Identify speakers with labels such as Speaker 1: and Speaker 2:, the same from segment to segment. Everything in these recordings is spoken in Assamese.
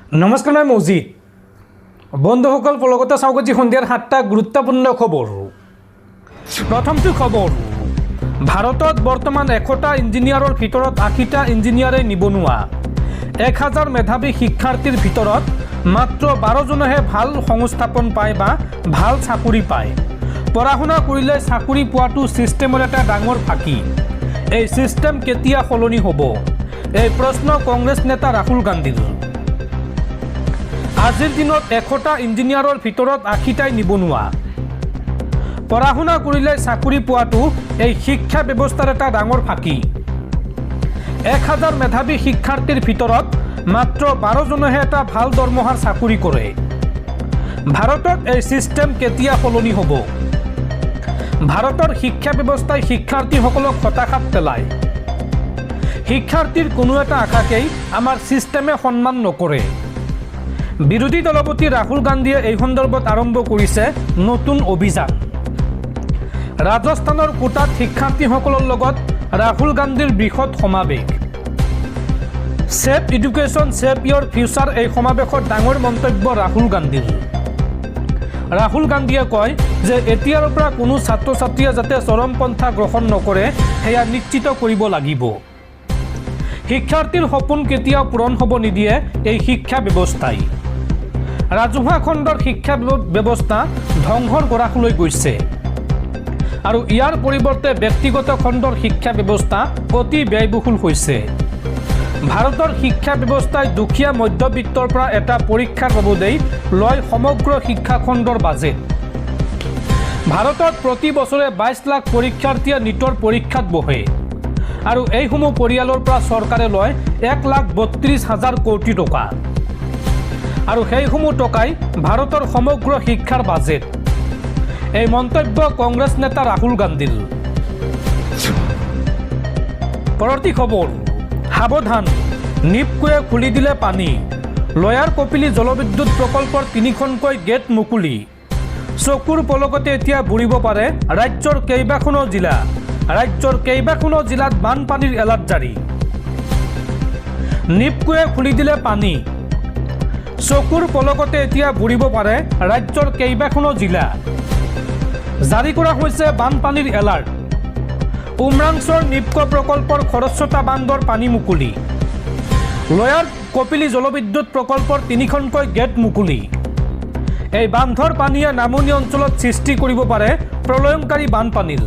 Speaker 1: নমস্কাৰ, মই মৌজিদ। বন্ধুসকল, পলকতে চাওক আজি সন্ধিয়াৰ 7টা গুৰুত্বপূৰ্ণ খবৰ। প্ৰথমটো খবৰ, ভাৰতত বৰ্তমান 100টা ইঞ্জিনিয়াৰৰ ভিতৰত 80টা ইঞ্জিনিয়াৰে নিবনুৱা। 1000 মেধাৱী শিক্ষাৰ্থীৰ ভিতৰত মাত্ৰ 12জনেহে ভাল সংস্থাপন পায় বা ভাল চাকৰি পায়। পঢ়া শুনা কৰিলে চাকৰি পোৱাটো ছিষ্টেমৰ এটা ডাঙৰ ফাঁকি। এই ছিষ্টেম কেতিয়া সলনি হ'ব? এই প্ৰশ্ন কংগ্ৰেছ নেতা ৰাহুল গান্ধীৰ। আজিৰ দিনত 100টা ইঞ্জিনিয়াৰৰ ভিতৰত 80টাই নিবনুৱা। পঢ়া শুনা কৰিলে চাকৰি পোৱাটো এই শিক্ষা ব্যৱস্থাৰ এটা ডাঙৰ ফাঁকি। 1000 মেধাৱী শিক্ষাৰ্থীৰ ভিতৰত মাত্ৰ 12জনেহে এটা ভাল দৰমহাৰ চাকৰি কৰে। ভাৰতত এই ছিষ্টেম কেতিয়া সলনি হ'ব? ভাৰতৰ শিক্ষা ব্যৱস্থাই শিক্ষাৰ্থীসকলক হতাশাত পেলায়। শিক্ষাৰ্থীৰ কোনো এটা আশাকেই আমাৰ ছিষ্টেমে সন্মান নকৰে। বিৰোধী দলপতি ৰাহুল গান্ধীয়ে এই সন্দৰ্ভত আৰম্ভ কৰিছে নতুন অভিযান। ৰাজস্থানৰ কোটাত শিক্ষাৰ্থীসকলৰ লগত ৰাহুল গান্ধীৰ বৃহৎ সমাৱেশ। ছেভ এডুকেশ্যন ছেভ ইয়ৰ ফিউচাৰ এই সমাৱেশত ডাঙৰ মন্তব্য ৰাহুল গান্ধীৰ। ৰাহুল গান্ধীয়ে কয় যে এতিয়াৰ পৰা কোনো ছাত্ৰ ছাত্ৰীয়ে যাতে চৰমপন্থা গ্ৰহণ নকৰে সেয়া নিশ্চিত কৰিব লাগিব। শিক্ষাৰ্থীৰ সপোন কেতিয়াও পূৰণ হ'ব নিদিয়ে এই শিক্ষা ব্যৱস্থাই। ৰাজহুৱা খণ্ডৰ শিক্ষা ব্যৱস্থা ধ্বংসৰ গৰাহলৈ গৈছে আৰু ইয়াৰ পৰিৱৰ্তে ব্যক্তিগত খণ্ডৰ শিক্ষা ব্যৱস্থা অতি ব্যয়বহুল হৈছে। ভাৰতৰ শিক্ষা ব্যৱস্থাই দুখীয়া মধ্যবিত্তৰ পৰা এটা পৰীক্ষাৰ বাবদেই লয় সমগ্ৰ শিক্ষা খণ্ডৰ বাজেট। ভাৰতত প্ৰতি বছৰে 22 লাখ পৰীক্ষাৰ্থীয়ে নীটৰ পৰীক্ষাত বহে আৰু এইসমূহ পৰিয়ালৰ পৰা চৰকাৰে লয় 1,32,000 কোটি টকা আৰু সেইসমূহ টকাই ভাৰতৰ সমগ্ৰ শিক্ষাৰ বাজেট। এই মন্তব্য কংগ্ৰেছ নেতা ৰাহুল গান্ধীৰ। পৰৱৰ্তী খবৰ, সাৱধান, নিপকোৱে খুলি দিলে পানী। লয়াৰ কপিলী জলবিদ্যুৎ প্ৰকল্পৰ 3খনকৈ গেট মুকলি। চকুৰ পলকতে এতিয়া বুৰিব পাৰে ৰাজ্যৰ কেইবাখনো জিলা। ৰাজ্যৰ কেইবাখনো জিলাত বানপানীৰ এলাৰ্ট জাৰি। নিপকোৱে খুলি দিলে পানী। চকুৰ পলকতে এতিয়া বুৰিব পাৰে ৰাজ্যৰ কেইবাখনো জিলা। জাৰি কৰা হৈছে বানপানীৰ এলাৰ্ট। উমৰাংছৰ নিপকো প্ৰকল্পৰ খৰস্ৰোতা বান্ধৰ পানী মুকলি। লয়াৰ কপিলী জলবিদ্যুৎ প্ৰকল্পৰ 3খনকৈ গেট মুকলি। এই বান্ধৰ পানীয়ে নামনি অঞ্চলত সৃষ্টি কৰিব পাৰে প্ৰলয়ংকাৰী বানপানীৰ।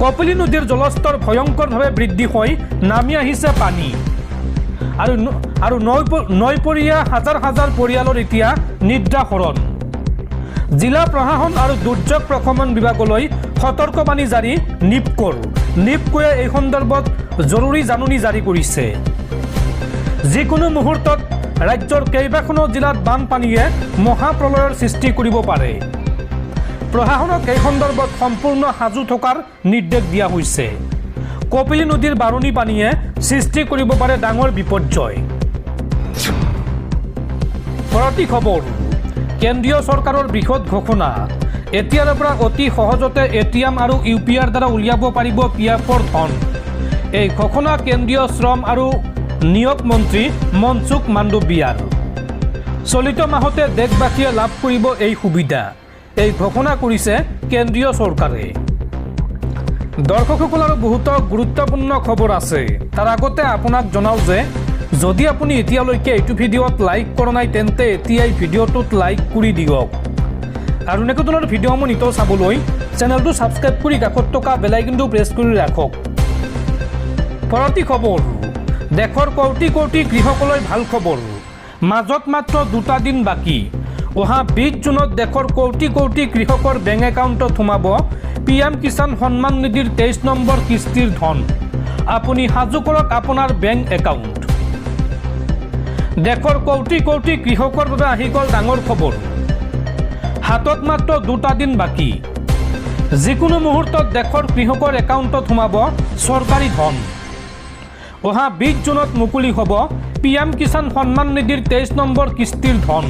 Speaker 1: কপিলী নদীৰ জলস্তৰ ভয়ংকৰভাৱে বৃদ্ধি হৈ নামি আহিছে পানী আৰু নৈপৰীয়া হাজাৰ হাজাৰ পৰিয়ালৰ এতিয়া নিদ্ৰাহৰণ। জিলা প্ৰশাসন আৰু দুৰ্যোগ প্ৰশমন বিভাগলৈ সতৰ্কবাণী জাৰি নিপকোৱে এই সন্দৰ্ভত জৰুৰী জাননী জাৰি কৰিছে। যিকোনো মুহূৰ্তত ৰাজ্যৰ কেইবাখনো জিলাত বানপানীয়ে মহাপ্ৰলয়ৰ সৃষ্টি কৰিব পাৰে। প্ৰশাসনক এই সন্দৰ্ভত সম্পূৰ্ণ সাজু থকাৰ নিৰ্দেশ দিয়া হৈছে। কপিলী নদীৰ বাৰণী পানীয়ে সৃষ্টি কৰিব পাৰে ডাঙৰ বিপৰ্যয়। পৰৱৰ্তী খবৰ, কেন্দ্ৰীয় চৰকাৰৰ বৃহৎ ঘোষণা। এতিয়াৰ পৰা অতি সহজতে ATM আৰু UPIৰ দ্বাৰা উলিয়াব পাৰিব PFৰ ধন। এই ঘোষণা কেন্দ্ৰীয় শ্ৰম আৰু নিয়োগ মন্ত্ৰী মনসুখ মাণ্ডভিয়াৰ। চলিত মাহতে দেশবাসীয়ে লাভ কৰিব এই সুবিধা। এই ঘোষণা কৰিছে কেন্দ্ৰীয় চৰকাৰে। দৰ্শকসকল, আৰু বহুতো গুৰুত্বপূৰ্ণ খবৰ আছে। তাৰ আগতে আপোনাক জনাওঁ যে যদি আপুনি এতিয়ালৈকে এইটো ভিডিঅ'ত লাইক কৰা নাই তেন্তে এতিয়াই ভিডিঅ'টোত লাইক কৰি দিয়ক আৰু এনেকুৱা ধৰণৰ ভিডিঅ'সমূহ নিতৌ চাবলৈ চেনেলটো ছাবস্ক্ৰাইব কৰি কাষত থকা বেল আইকনটো প্ৰেছ কৰি ৰাখক। পৰৱৰ্তী খবৰ, দেশৰ কোটি কোটি কৃষকলৈ ভাল খবৰ। মাজত মাত্ৰ 2টা দিন বাকী। অহা 20 জুনত দেশৰ কোটি কোটি কৃষকৰ বেংক একাউণ্টত সোমাব PM কিষাণ সন্মান নিধিৰ 23 নম্বৰ কিস্তিৰ ধন। আপুনি সাজু কৰক আপোনাৰ বেংক একাউণ্ট। দেশৰ কোটি কোটি কৃষকৰ বাবে আহি গ'ল ডাঙৰ খবৰ। হাতত মাত্ৰ 2টা দিন বাকী। যিকোনো মুহূৰ্তত দেশৰ কৃষকৰ একাউণ্টত সোমাব চৰকাৰী ধন। অহা 20 জুনত মুকলি হ'ব PM কিষাণ সন্মান নিধিৰ 23 নম্বৰ কিস্তিৰ ধন।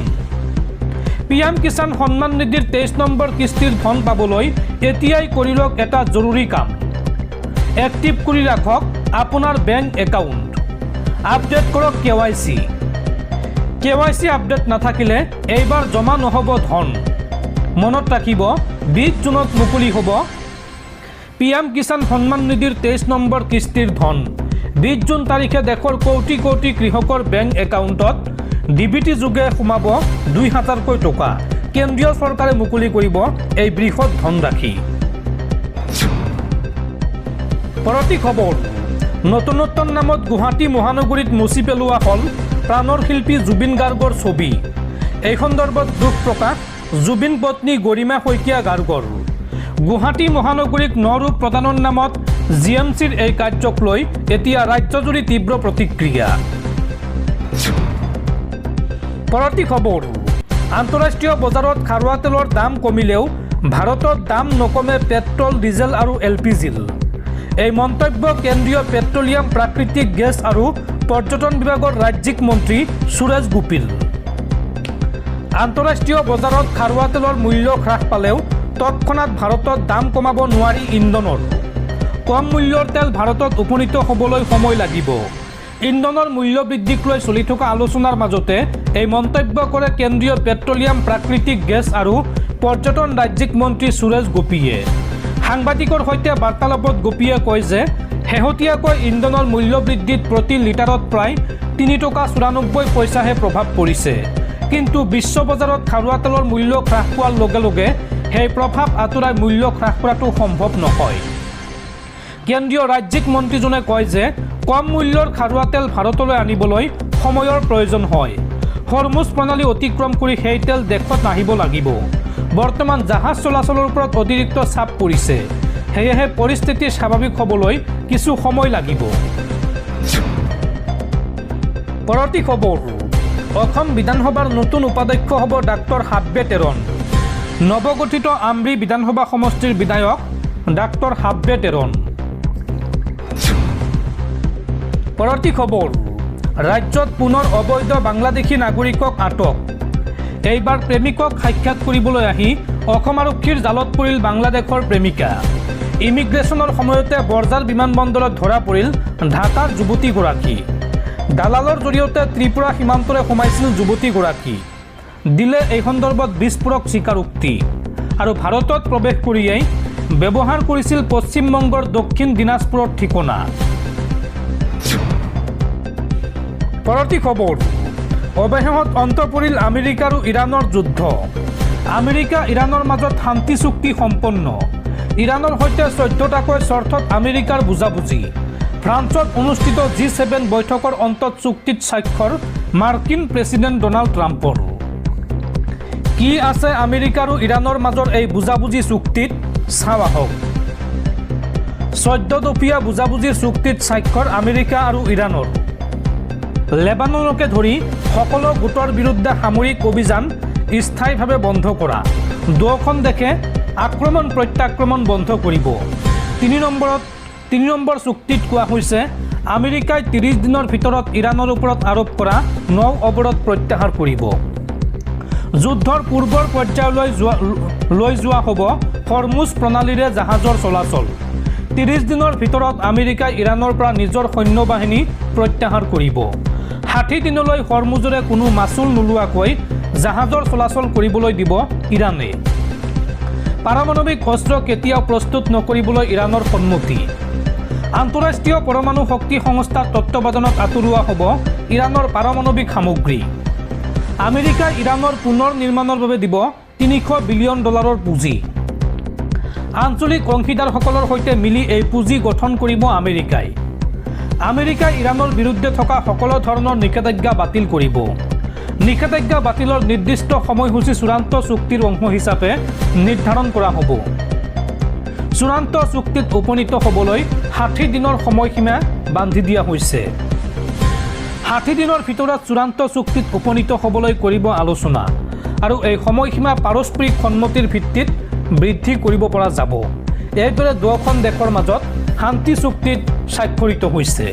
Speaker 1: PM কিষাণ সন্মান নিধিৰ 23 নম্বৰ কিস্তিৰ ধন পাবলৈ এতিয়াই কৰি লওক এটা জৰুৰী কাম। এক্টিভ কৰি ৰাখক আপোনাৰ বেংক একাউণ্ট। আপডেট কৰক KYC। KYC আপডেট নাথাকিলে এইবাৰ জমা নহ'ব ধন। মনত ৰাখিব 20 জুনত মুকলি হ'ব PM কিষাণ সন্মান নিধিৰ 23 নম্বৰ কিস্তিৰ ধন। 20 জুন তাৰিখে দেশৰ কোটি কোটি কৃষকৰ বেংক একাউণ্টত DBT যোগে সোমাব 2000কৈ টকা। কেন্দ্ৰীয় চৰকাৰে মুকলি কৰিব এই বৃহৎ ধনৰাশি। পৰৱৰ্তী খবৰ, নতুনত্বৰ নামত গুৱাহাটী মহানগৰীত মচি পেলোৱা হ'ল প্ৰাণৰ শিল্পী জুবিন গাৰ্গৰ ছবি। এই সন্দৰ্ভত দুখ প্ৰকাশ জুবিন পত্নী গৰিমা শইকীয়া গাৰ্গৰ। গুৱাহাটী মহানগৰীক নৰূপ প্ৰদানৰ নামত GMCৰ এই কাৰ্যক লৈ এতিয়া ৰাজ্যজুৰি তীব্ৰ প্ৰতিক্ৰিয়া। পৰৱৰ্তী খবৰ, আন্তঃৰাষ্ট্ৰীয় বজাৰত খাৰুৱা তেলৰ দাম কমিলেও ভাৰতত দাম নকমে পেট্ৰল, ডিজেল আৰু LPGৰ। এই মন্তব্য কেন্দ্ৰীয় পেট্ৰলিয়াম, প্ৰাকৃতিক গেছ আৰু পৰ্যটন বিভাগৰ ৰাজ্যিক মন্ত্ৰী সুৰেশ গোপীৰ। আন্তঃৰাষ্ট্ৰীয় বজাৰত খাৰুৱা তেলৰ মূল্য হ্ৰাস পালেও তৎক্ষণাৎ ভাৰতত দাম কমাব নোৱাৰি ইন্ধনৰ। কম মূল্যৰ তেল ভাৰতত উপনীত হ'বলৈ সময় লাগিব। ইন্ধনৰ মূল্য বৃদ্ধিক লৈ চলি থকা আলোচনাৰ মাজতে এই মন্তব্য কৰে কেন্দ্ৰীয় পেট্ৰলিয়াম, প্ৰাকৃতিক গেছ আৰু পৰ্যটন ৰাজ্যিক মন্ত্ৰী সুৰেশ গোপীয়ে। সাংবাদিকৰ সৈতে বাৰ্তালাপত গোপীয়ে কয় যে শেহতীয়াকৈ ইন্ধনৰ মূল্য বৃদ্ধিত প্ৰতি লিটাৰত প্ৰায় 3 টকা 94 পইচাহে প্ৰভাৱ পৰিছে। কিন্তু বিশ্ব বজাৰত খাৰুৱা তেলৰ মূল্য হ্ৰাস পোৱাৰ লগে লগে সেই প্ৰভাৱ আঁতৰাই মূল্য হ্ৰাস কৰাটো সম্ভৱ নহয়। কেন্দ্ৰীয় ৰাজ্যিক মন্ত্ৰীজনে কয় যে কম মূল্যৰ খাৰুৱা তেল ভাৰতলৈ আনিবলৈ সময়ৰ প্ৰয়োজন হয়। হৰমুজ প্ৰণালী অতিক্ৰম কৰি সেই তেল দেশত আহিব লাগিব। বৰ্তমান জাহাজ চলাচলৰ ওপৰত অতিৰিক্ত চাপ পৰিছে, সেয়েহে পৰিস্থিতি স্বাভাৱিক হ'বলৈ কিছু সময় লাগিব। পৰৱৰ্তী খবৰ, অসম বিধানসভাৰ নতুন উপাধ্যক্ষ হ'ব ডাক্তৰ হাব্বে তেৰণ। নৱগঠিত আমৰি বিধানসভা সমষ্টিৰ বিধায়ক ডাক্তৰ হাব্বে তেৰণ। পৰৱৰ্তী খবৰ, ৰাজ্যত পুনৰ অবৈধ বাংলাদেশী নাগৰিকক আটক। এইবাৰ প্ৰেমিকক সাক্ষাৎ কৰিবলৈ আহি অসম আৰক্ষীৰ জালত পৰিল বাংলাদেশৰ প্ৰেমিকা। ইমিগ্ৰেশ্যনৰ সময়তে বৰঝাৰ বিমানবন্দৰত ধৰা পৰিল ঢাকাৰ যুৱতীগৰাকী। দালালৰ জৰিয়তে ত্ৰিপুৰা সীমান্তৰে সোমাইছিল যুৱতীগৰাকী। দিলে এই সন্দৰ্ভত বিস্ফোৰক স্বীকাৰোক্তি আৰু ভাৰতত প্ৰৱেশ কৰিয়েই ব্যৱহাৰ কৰিছিল পশ্চিমবংগৰ দক্ষিণ দিনাজপুৰৰ ঠিকনা। পৰৱৰ্তী খবৰ, অৱশেষত অন্ত পৰিল আমেৰিকা আৰু ইৰাণৰ যুদ্ধ। আমেৰিকা ইৰাণৰ মাজত শান্তি চুক্তি সম্পন্ন। ইৰাণৰ সৈতে 14টাকৈ চৰ্তত আমেৰিকাৰ বুজাবুজি। ফ্ৰান্সত অনুষ্ঠিত G7 বৈঠকৰ অন্তত চুক্তিত স্বাক্ষৰ মাৰ্কিন প্ৰেছিডেণ্ট ডনাল্ড ট্ৰাম্পৰ। কি আছে আমেৰিকা আৰু ইৰাণৰ মাজৰ এই বুজাবুজি চুক্তিত, চাওঁ আহক। 14 দফীয়া বুজাবুজিৰ চুক্তিত স্বাক্ষৰ আমেৰিকা আৰু ইৰাণৰ। লেবাননকে ধৰি সকলো গোটৰ বিৰুদ্ধে সামৰিক অভিযান স্থায়ীভাৱে বন্ধ কৰা। দুয়োখন দেশে আক্ৰমণ প্ৰত্যাক্ৰমণ বন্ধ কৰিব। 3 নম্বৰ চুক্তিত কোৱা হৈছে আমেৰিকাই 30 দিনৰ ভিতৰত ইৰাণৰ ওপৰত আৰোপ কৰা নৌ অৱৰোধ প্ৰত্যাহাৰ কৰিব। যুদ্ধৰ পূৰ্বৰ পৰ্যায়লৈ লৈ যোৱা হ'ব হৰমুজ প্ৰণালীৰে জাহাজৰ চলাচল। 30 দিনৰ ভিতৰত আমেৰিকাই ইৰাণৰ পৰা নিজৰ সৈন্য বাহিনী প্ৰত্যাহাৰ কৰিব। 60 দিনলৈ হৰমুজৰে কোনো মাচুল নোলোৱাকৈ জাহাজৰ চলাচল কৰিবলৈ দিব ইৰাণে। পাৰমাণৱিক অস্ত্ৰ কেতিয়াও প্ৰস্তুত নকৰিবলৈ ইৰাণৰ সন্মতি। আন্তঃৰাষ্ট্ৰীয় পৰমাণু শক্তি সংস্থাৰ তত্বাৱধানত আঁতৰোৱা হ'ব ইৰাণৰ পাৰমাণৱিক সামগ্ৰী। আমেৰিকাই ইৰাণৰ পুনৰ নিৰ্মাণৰ বাবে দিব $300 বিলিয়ন পুঁজি। আঞ্চলিক অংশীদাৰসকলৰ সৈতে মিলি এই পুঁজি গঠন কৰিব আমেৰিকাই। আমেৰিকাই ইৰাণৰ বিৰুদ্ধে থকা সকলো ধৰণৰ নিষেধাজ্ঞা বাতিল কৰিব। নিষেধাজ্ঞা বাতিলৰ নিৰ্দিষ্ট সময়সূচী চূড়ান্ত চুক্তিৰ অংশ হিচাপে নিৰ্ধাৰণ কৰা হ'ব। চূড়ান্ত চুক্তিত উপনীত হ'বলৈ 60 দিনৰ সময়সীমা বান্ধি দিয়া হৈছে। 60 দিনৰ ভিতৰত চূড়ান্ত চুক্তিত উপনীত হ'বলৈ কৰিব আলোচনা আৰু এই সময়সীমা পাৰস্পৰিক সন্মতিৰ ভিত্তিত বৃদ্ধি কৰিব পৰা যাব। এইদৰে দুয়োখন দেশৰ মাজত শান্তি চুক্তিত স্বাক্ষৰিত হৈছে।